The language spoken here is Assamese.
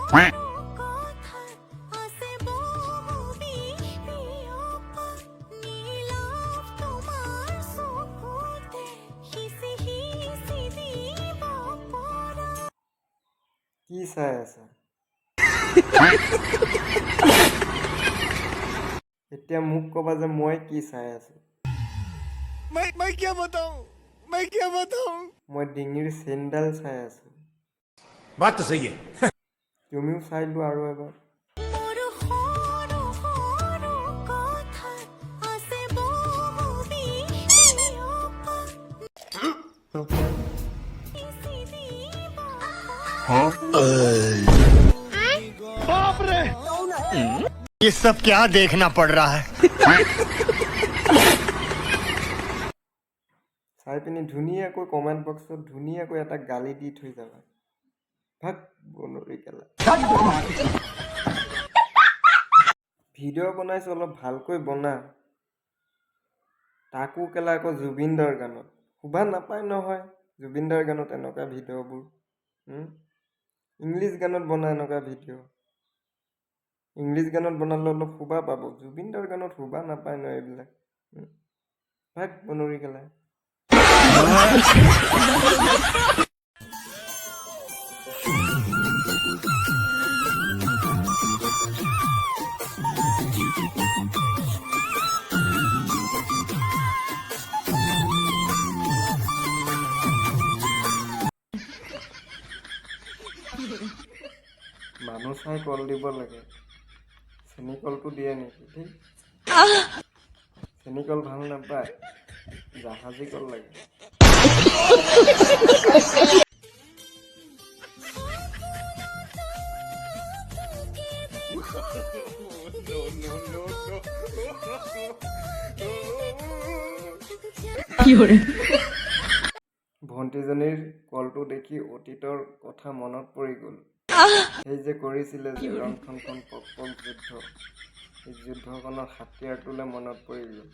কি চাই আছা? এতিয়া মোক ক'বা যে মই কি চাই আছো। मैं क्या बताऊं মই ডিঙিৰ চেইনডাল চাই আছো। बात तो सही है তুমিও চাই লোৱা আৰু এবাৰ। बाप रे ये सब क्या देखना पड़ रहा है চাই পিনি ধুনীয়াকৈ কমেণ্ট বক্সত ধুনীয়াকৈ এটা গালি দি থৈ যাবা। ভাগ বনৰী কেলা। ভিডিঅ' বনাইছো অলপ ভালকৈ বনা। তাকো কেলা আকৌ জুবিনদাৰ গানত শুবা নাপায় নহয়। জুবিনদাৰ গানত এনেকুৱা ভিডিঅ'বোৰ ইংলিছ গানত বনা এনেকুৱা ভিডিঅ'। ইংলিছ গানত বনালে অলপ শুবা পাব। জুবিনদাৰ গানত শুবা নাপায় ন এইবিলাক। ভাগ বনৰী কেলা। মানুহ চাই কল দিব লাগে। চেনি কলটো দিয়ে নেকি ঠিক? চেনি কল ভাল নাপায়, জাহাজী কল লাগে। ভণ্টিজনীৰ কলটো দেখি অতীতৰ কথা মনত পৰি গ'ল। সেই যে কৰিছিলে যে ৰন্ধনখন পক পক যুদ্ধ, সেই যুদ্ধখনৰ হাতিয়াৰটোলে মনত পৰি গ'ল।